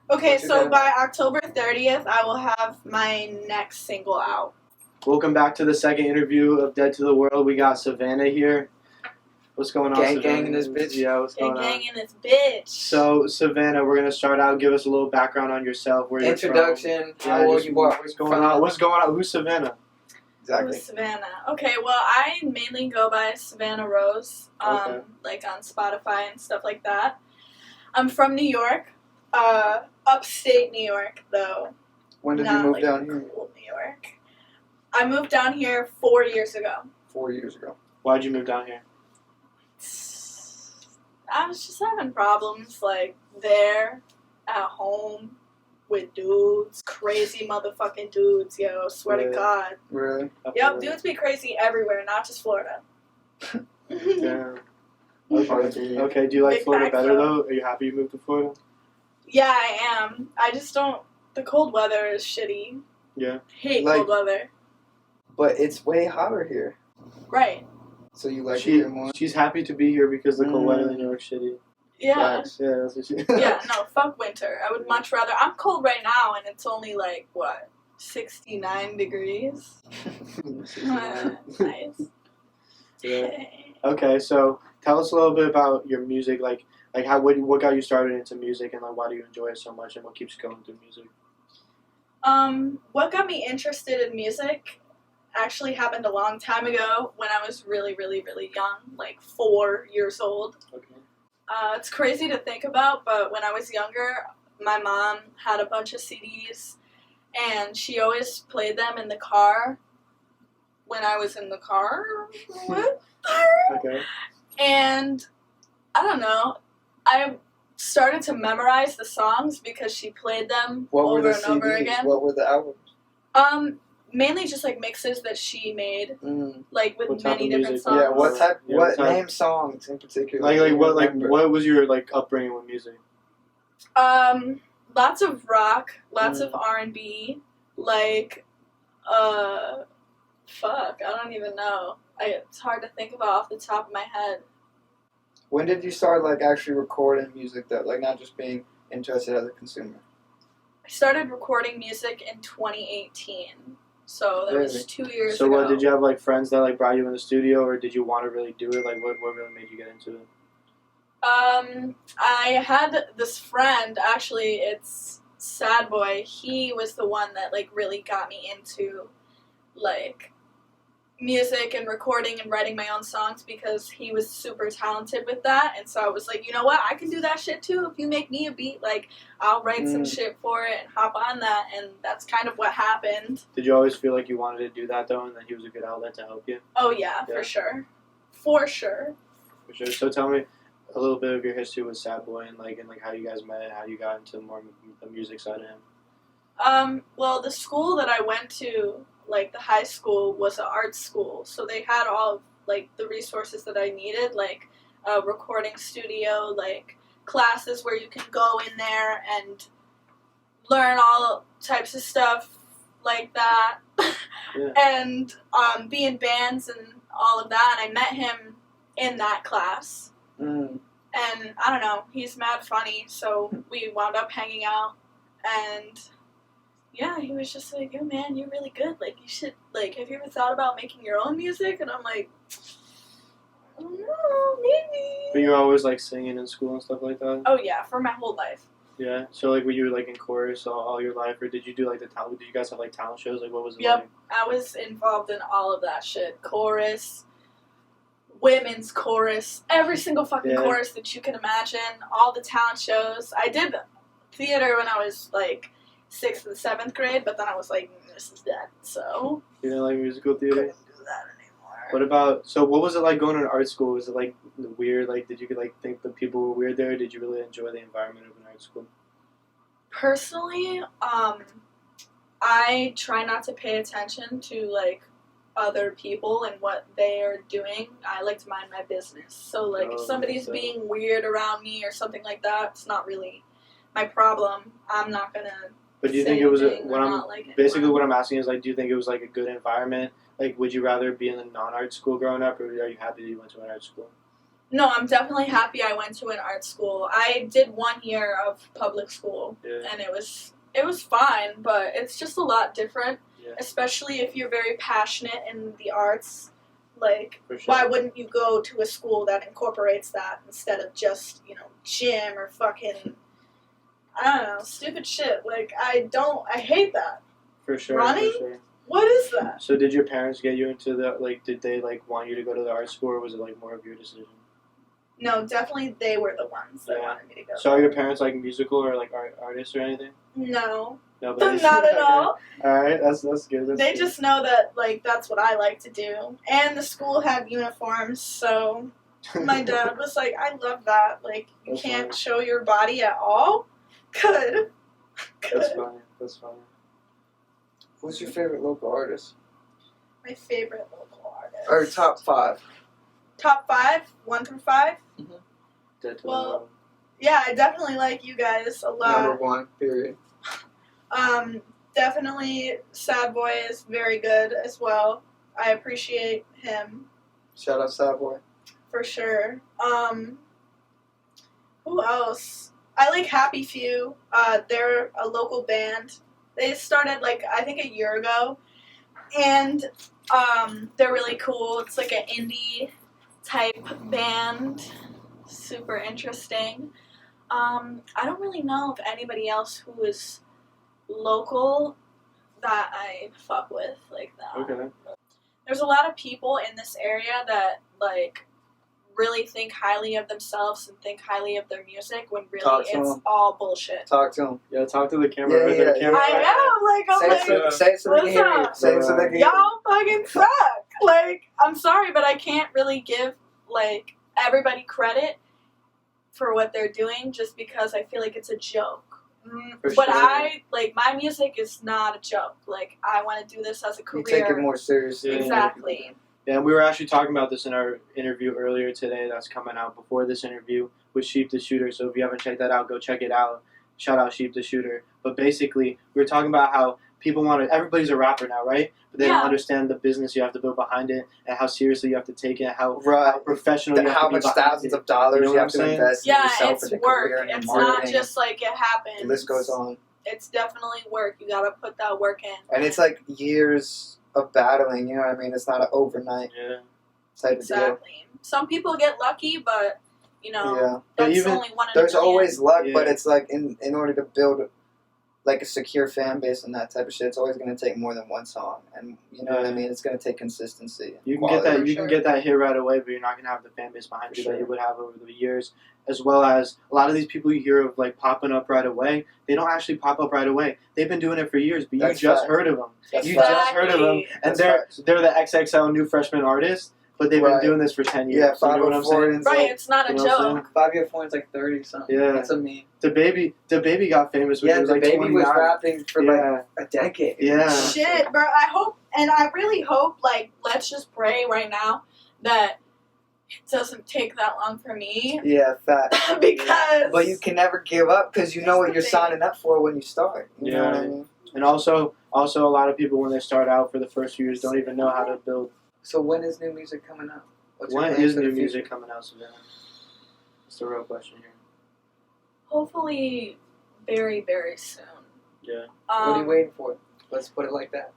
Okay, so by October 30th, I will have my next single out. Welcome back to the second interview of Dead to the World. We got Savanna here. What's going on, Savanna? Gang in this bitch. Yeah, what's going on? Gang in this bitch. So, Savanna, we're going to start out. Give us a little background on yourself. Where Introduction. You're from. How old you are. What's going on? What's going on? Who's Savanna? Exactly. Who's Savanna? Okay, well, I mainly go by Savanna Rose, Okay. like on Spotify and stuff like that. I'm from New York, upstate New York, though. When did Not, you move like, down here? Cool New York. I moved down here 4 years ago. 4 years ago. Why'd you move down here? I was just having problems, like, there, at home, with dudes, crazy motherfucking dudes, yo, swear to God. Really? Yep, dudes be crazy everywhere, not just Florida. Yeah. Okay, do you like Big Florida facts, better, though. though? Are you happy you moved to Florida? Yeah, I am. I just don't, the cold weather is shitty. Yeah. Hate Like- cold weather. But it's way hotter here. Right. So you like it here more? She's happy to be here because the cold weather in New York City. Yeah. Facts. Yeah, that's what she. Yeah, no, fuck winter. I would much rather, I'm cold right now and it's only like, what, 69 degrees? Nice. Yeah. Okay, so tell us a little bit about your music, like how what got you started into music, and like why do you enjoy it so much, and what keeps you going through music? What got me interested in music actually happened a long time ago when I was really, really, really young, like 4 years old. Okay. It's crazy to think about, but when I was younger, my mom had a bunch of CDs, and she always played them in the car when I was in the car with her. Okay. And I don't know, I started to memorize the songs because she played them over and over again. What were the albums? Mainly just like mixes that she made, Mm. like with What type many of different music? songs. Yeah, what type? Yeah, what what type? name songs in particular? What was your like upbringing with music? Lots of rock, lots of R&B, like, fuck, I don't even know. It's hard to think about off the top of my head. When did you start like actually recording music that like not just being interested as a consumer? I started recording music in 2018, so that was 2 years So ago. what did you have like friends that like brought you in the studio, or did you want to really do it? Like what really made you get into it? I had this friend, actually, it's Sad Boy. He was the one that, like, really got me into, like, music and recording and writing my own songs because he was super talented with that. And so I was like, you know what? I can do that shit, too. If you make me a beat, like, I'll write some shit for it and hop on that. And that's kind of what happened. Did you always feel like you wanted to do that, though, and that he was a good outlet to help you? Oh, yeah. For sure. For sure. For sure. So tell me a little bit of your history with Sad Boy and how you guys met, how you got into more the music side of him. Well, the school that I went to, like the high school, was an art school, so they had all of, like, the resources that I needed, like a recording studio, like classes where you can go in there and learn all types of stuff like that, Yeah. and be in bands and all of that. And I met him in that class. Mm. And I don't know, he's mad funny, so we wound up hanging out, and yeah, he was just like, yo man, you're really good, like, you should, like, have you ever thought about making your own music? And I'm like, I don't know, maybe. But you were always like singing in school and stuff like that? Oh yeah, for my whole life. Yeah. So like were you like in chorus all your life, or did you do like the talent? Did you guys have like talent shows? Like what was it Yep. like? I was involved in all of that shit. Chorus, women's chorus, every single fucking chorus that you can imagine, all the talent shows. I did theater when I was like 6th and 7th grade, but then I was like, this is dead, so You didn't like musical theater? couldn't do that anymore. What about, so what was it like going to an art school? Was it like weird? Like did you like think the people were weird there? Did you really enjoy the environment of an art school? Personally, I try not to pay attention to, like, other people and what they are doing. I like to mind my business. So, like, if somebody's being weird around me or something like that, it's not really my problem. I'm not gonna. But do you say think it was anything what or I'm not like it. basically what I'm asking is like, do you think it was like a good environment? Like, would you rather be in a non-art school growing up, or are you happy that you went to an art school? No, I'm definitely happy I went to an art school. I did 1 year of public school, and it was fine, but it's just a lot different, especially if you're very passionate in the arts. Like, why wouldn't you go to a school that incorporates that instead of just, gym or fucking, I don't know, stupid shit. Like, I hate that. For sure. Ronnie? For sure. What is that? So did your parents get you into the, like, did they, like, want you to go to the art school, or was it, like, more of your decision? No, definitely they were the ones that wanted me to go. So are your parents, like, musical or, like, artists or anything? No. No, but not at all. Alright, that's good. They just know that, like, that's what I like to do. And the school had uniforms, so my dad was like, I love that. Like, you can't show your body at all? Good. That's funny. Who's your favorite local artist? My favorite local artist. Or top 5? Top 5? 1 through 5? Mm-hmm. Well, yeah, I definitely like you guys a lot. Number 1, period. Definitely Sad Boy is very good as well. I appreciate him. Shout out Sad Boy. For sure. Who else? I like Happy Few. They're a local band. They started, like, I think a year ago. And they're really cool. It's like an indie type band. Super interesting. I don't really know of anybody else who is local that I fuck with like that. Okay. There's a lot of people in this area that, like, really think highly of themselves and think highly of their music when really it's all bullshit. Talk to them. Yeah, talk to the camera. Yeah. I know, say it so they can hear you. Say it so they can hear you. Y'all fucking suck. Like, I'm sorry, but I can't really give, like, everybody credit for what they're doing just because I feel like it's a joke. But I, like, my music is not a joke. Like, I want to do this as a career. You take it more seriously. Exactly. Yeah, and we were actually talking about this in our interview earlier today that's coming out before this interview with Sheep the Shooter. So if you haven't checked that out, go check it out. Shout out Sheep the Shooter. But basically, we were talking about how people want to, everybody's a rapper now, right? But they don't understand the business you have to build behind it and how seriously you have to take it, how professional you have to be. How much thousands of dollars you have to invest in yourself it's and work. career and It's marketing. not just like it happens. The list goes on. It's definitely work. You gotta put that work in. And it's like years of battling, you know what I mean? It's not an overnight type of deal. Some people get lucky, but, that's only one in There's a million. always luck, but it's like in order to build like a secure fan base and that type of shit, it's always going to take more than one song. And you know what I mean? It's going to take consistency. You can get that. You can get that hit right away, but you're not going to have the fan base behind you that you would have over the years. As well as a lot of these people you hear of like popping up right away, they don't actually pop up right away. They've been doing it for years, but you just heard of them. You just heard of them, and they're the XXL new freshman artist. But they've been doing this for 10 years. Yeah, 504. You know what I'm saying? Right, it's not a joke. 504 is like 30 something. Yeah. That's a meme. The baby got famous when he was like 29. was rapping for like a decade. Yeah. Shit, bro. I really hope, like, let's just pray right now that it doesn't take that long for me. Yeah, fact. Because. But you can never give up because you know what you're signing up for when you start. You know what I mean? And also a lot of people when they start out for the first few years don't even know how to build. So when is new music coming out? When is new music coming out, Savanna? That's the real question here. Hopefully very, very soon. Yeah. What are you waiting for? Let's put it like that.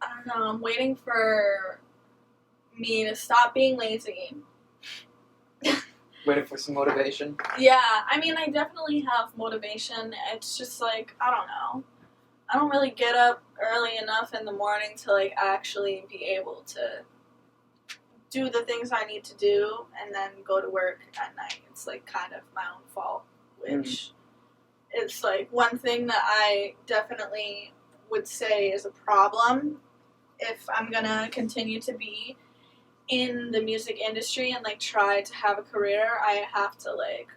I don't know. I'm waiting for me to stop being lazy. Waiting for some motivation? Yeah. I mean, I definitely have motivation. It's just like, I don't know. I don't really get up early enough in the morning to, like, actually be able to do the things I need to do and then go to work at night. It's, like, kind of my own fault, which it's, like, one thing that I definitely would say is a problem if I'm gonna continue to be in the music industry and, like, try to have a career. I have to, like,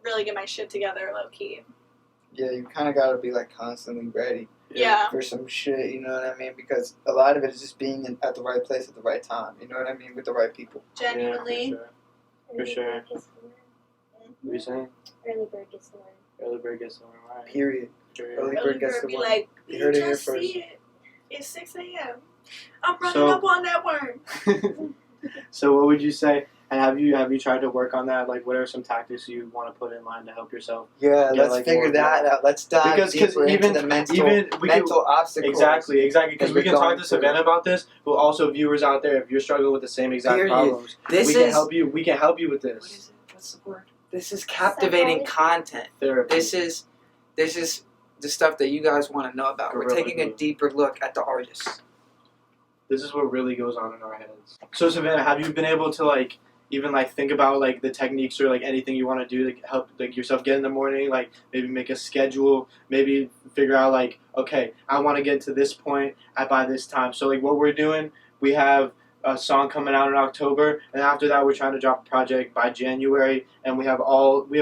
really get my shit together low-key. Yeah, you kind of got to be, like, constantly ready for some shit, you know what I mean? Because a lot of it is just being at the right place at the right time, you know what I mean? With the right people. Genuinely. Yeah, for sure. What are you saying? Early bird gets the worm. Early bird gets the worm, right. Period. Early bird gets the be worm. like, You heard it here just first. see it. It's 6 a.m. I'm running up on that worm. So what would you say? And have you tried to work on that? Like, what are some tactics you want to put in line to help yourself? Yeah, get, let's like, figure more that out. Let's dive deeper into the mental obstacles. Exactly. Because we can talk to through. Savanna about this, but also viewers out there, if you're struggling with the same exact problems, we can help you. We can help you with this. What is it? What's the word? This is captivating content. Therapy. This is the stuff that you guys want to know about. We're taking a deeper look at the artists. This is what really goes on in our heads. So Savanna, have you been able to like even like think about like the techniques or like anything you want to do to help like yourself get in the morning? Like maybe make a schedule, maybe figure out like, okay, I want to get to this point by this time. So like what we're doing, we have a song coming out in October, and after that we're trying to drop a project by January, and we have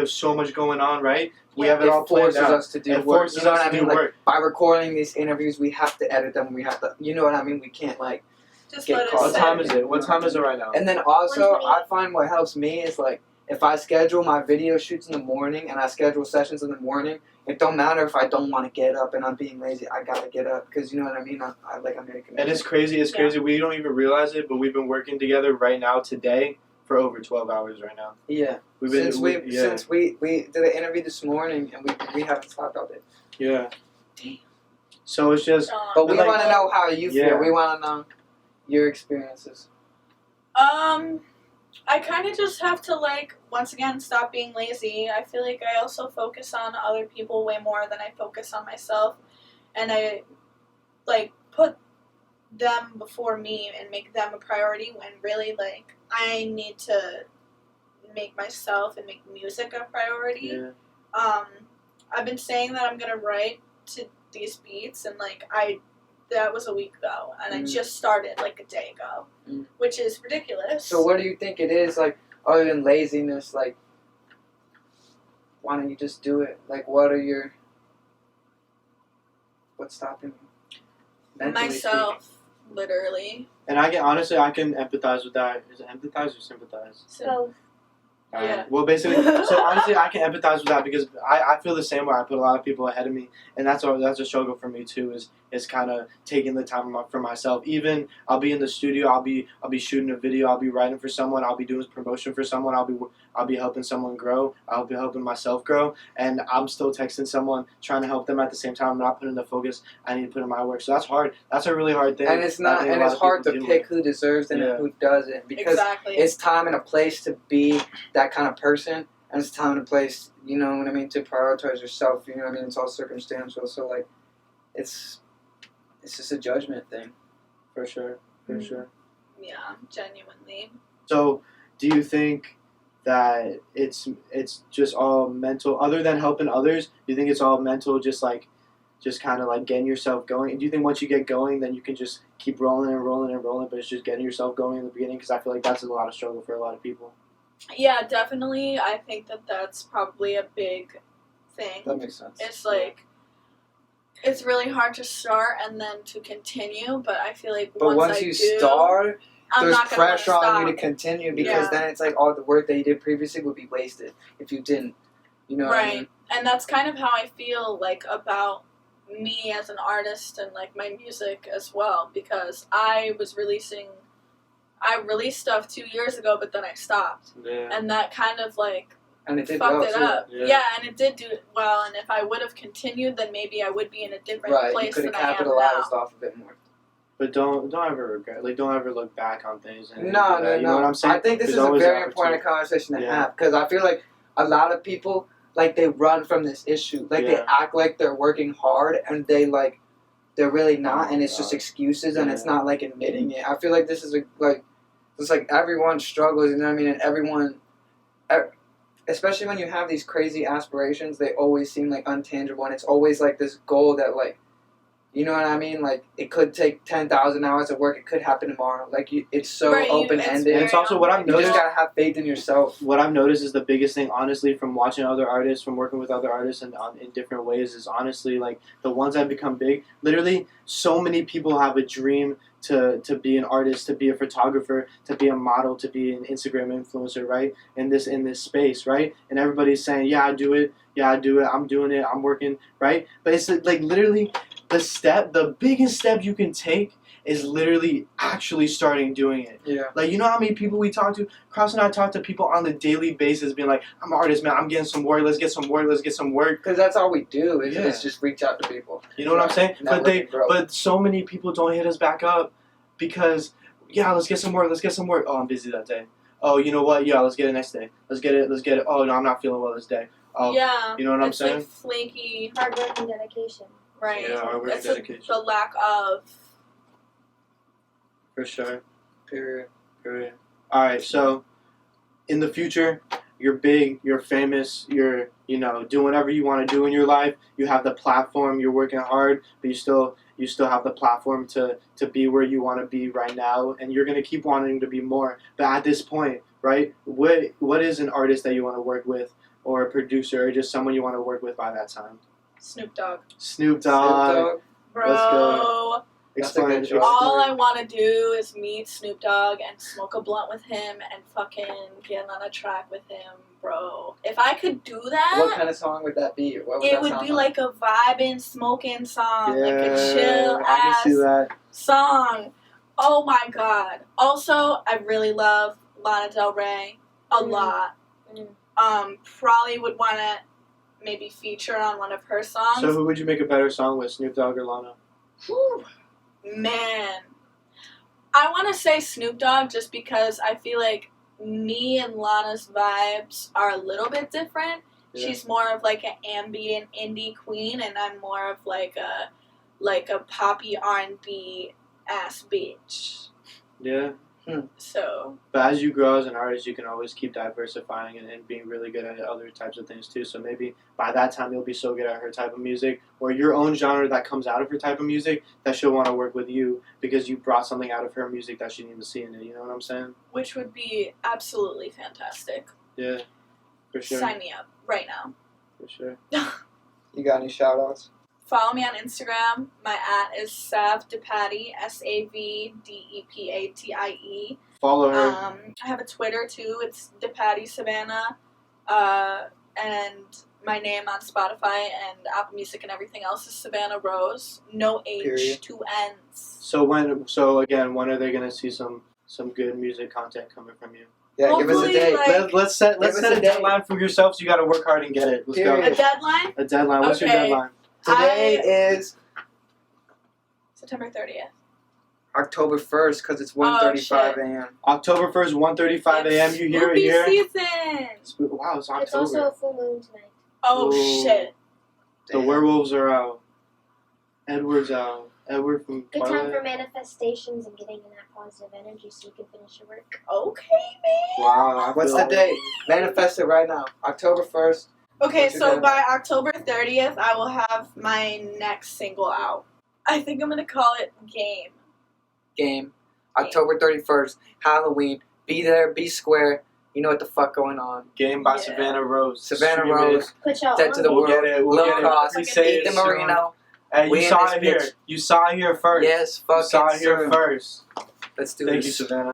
so much going on, right? We have it all planned out. It forces us to do work. You know what I mean? Like, by recording these interviews, we have to edit them. We have to, you know what I mean? We can't like just get caught. What time is it? What time is it right now? And then also, I find what helps me is like if I schedule my video shoots in the morning and I schedule sessions in the morning, it don't matter if I don't want to get up and I'm being lazy. I gotta get up because you know what I mean. I'm gonna commit. And it's crazy. It's crazy. We don't even realize it, but we've been working together right now today for over 12 hours right now. Yeah. Since we did an interview this morning and we haven't stopped all day. Yeah. Damn. So it's just. But we want to know how you feel. We want to know your experiences. I kind of just have to, like, once again, stop being lazy. I feel like I also focus on other people way more than I focus on myself. And I, like, put them before me and make them a priority when really, like, I need to make myself and make music a priority. Yeah. I've been saying that I'm going to write to these beats, and, like, that was a week ago, and I just started like a day ago, which is ridiculous. So what do you think it is, like, other than laziness, like, why don't you just do it? Like, what's stopping you? Myself, literally. And I can empathize with that. Is it empathize or sympathize? So, yeah. Well, basically, so honestly, I can empathize with that because I feel the same way. I put a lot of people ahead of me, and that's a struggle for me too. Is kind of taking the time for myself. Even I'll be in the studio, I'll be shooting a video, I'll be writing for someone, I'll be doing promotion for someone, I'll be helping someone grow, I'll be helping myself grow, and I'm still texting someone trying to help them at the same time. I'm not putting the focus I need to put in my work. So that's hard. That's a really hard thing. And it's not, and it's hard to pick who deserves it and who doesn't because it's time and a place to be that kind of person, and it's time and a place, you know what I mean, to prioritize yourself. You know what I mean? It's all circumstantial. So like, it's just a judgment thing. For sure. Yeah, genuinely. So, do you think that it's just all mental, other than helping others? Do you think it's all mental, just kind of like getting yourself going? And do you think once you get going, then you can just keep rolling, but it's just getting yourself going in the beginning? Because I feel like that's a lot of struggle for a lot of people. Yeah, definitely. I think that's probably a big thing. That makes sense. It's like, it's really hard to start and then to continue, but I feel like once you start, there's pressure on you to stop. continue because then it's like all the work that you did previously would be wasted if you didn't. You know what I mean? And that's kind of how I feel like about me as an artist and like my music as well, because I released stuff 2 years ago, but then I stopped. Yeah. And that kind of like and it did fucked well it too. up. Yeah. And it did do well, and if I would have continued, then maybe I would be in a different place than I am now. Right, you could have capitalized off of it more. But don't ever regret. Like, don't ever look back on things. And No. You know what I'm saying? I think this is a very important conversation to have because I feel like a lot of people, like, they run from this issue. Like, they act like they're working hard and they're really not, and it's just excuses and it's not, like, admitting it. I feel like this is, like everyone struggles, you know what I mean? And everyone, especially when you have these crazy aspirations, they always seem, like, untangible, and it's always, like, this goal that, like, you know what I mean? Like, it could take 10,000 hours of work. It could happen tomorrow. Like, it's so open-ended. And it's also what I've noticed. You just gotta have faith in yourself. What I've noticed is the biggest thing, honestly, from watching other artists, from working with other artists in different ways, is honestly, like, the ones that become big. Literally, so many people have a dream to be an artist, to be a photographer, to be a model, to be an Instagram influencer, right? In this space, right? And everybody's saying, yeah, I do it, I'm doing it, I'm working, right? But it's like literally the biggest step you can take is literally actually starting doing it. Yeah. Like, you know how many people we talk to? Cross and I talk to people on the daily basis being like, I'm an artist, man. I'm getting some work. Let's get some work. Let's get some work. Because that's all we do is just reach out to people. You know what I'm saying? But so many people don't hit us back up because, yeah, let's get some work. Let's get some work. Oh, I'm busy that day. Oh, you know what? Yeah, let's get it next day. Let's get it. Oh, no, I'm not feeling well this day. Oh, yeah. You know what I'm saying? Like flaky. Hard work and dedication. Right. Yeah, hard work and dedication. The lack of. For sure. Period. Alright, so in the future, you're big, you're famous, you're, doing whatever you want to do in your life. You have the platform, you're working hard, but you still have the platform to be where you want to be right now, and you're going to keep wanting to be more. But at this point, right, what is an artist that you want to work with, or a producer, or just someone you want to work with by that time? Snoop Dogg. Snoop Dogg. Bro. Let's go. Explain. All I want to do is meet Snoop Dogg and smoke a blunt with him and fucking get on a track with him, bro. If I could do that, what kind of song would that be? It would be like a vibing, smoking song, like a chill I can see that. song. Oh my god! Also, I really love Lana Del Rey a lot. Probably would want to maybe feature on one of her songs. So who would you make a better song with, Snoop Dogg or Lana? Whew. Man, I want to say Snoop Dogg just because I feel like me and Lana's vibes are a little bit different. Yeah. She's more of like an ambient indie queen, and I'm more of like a poppy R&B ass bitch. Yeah. So. But as you grow as an artist, you can always keep diversifying and being really good at other types of things too. So maybe by that time you'll be so good at her type of music, or your own genre that comes out of her type of music, that she'll want to work with you because you brought something out of her music that she didn't even see in it. You know what I'm saying? Which would be absolutely fantastic. Yeah, for sure. Sign me up right now. For sure. You got any shout outs? Follow me on Instagram. My @is SavDepati, SavDepAtie. Follow her. I have a Twitter too. It's Depati Savanna. And my name on Spotify and Apple Music and everything else is Savanna Rose. No H, Period. 2 N's. So when are they gonna see some good music content coming from you? Yeah, Hopefully, give us a date. like- Let's set a deadline for yourself. So you got to work hard and get it. Let's go. A deadline? A deadline. What's your Okay. deadline? Today is September 30th. October 1st because it's 1:35 a.m. October 1st, 1:35 a.m. You hear it here? Season. Wow, it's October. It's also a full moon tonight. Oh, Ooh. shit. The werewolves are out. Edward's out. Edward from Good Twilight. time for manifestations and getting in that positive energy so you can finish your work. Okay, man. Wow. What's the date? Manifest it right now. October 1st. Okay, What's your so deadline? by October 30th, I will have my next single out. I think I'm going to call it Game. October 31st. Halloween. Be there. Be square. You know what the fuck going on. Game by Yeah. Savanna Rose. Savannah Stream it. Rose. Put y'all Dead on to the it. We'll world. get it. We'll Lil get Cross. it. We say Eat it the soon. Marino. Hey, We you in saw this it here. bitch. You saw it here first. Yes, You fucking saw it here sir. first. Let's do Thank you, this. Savanna.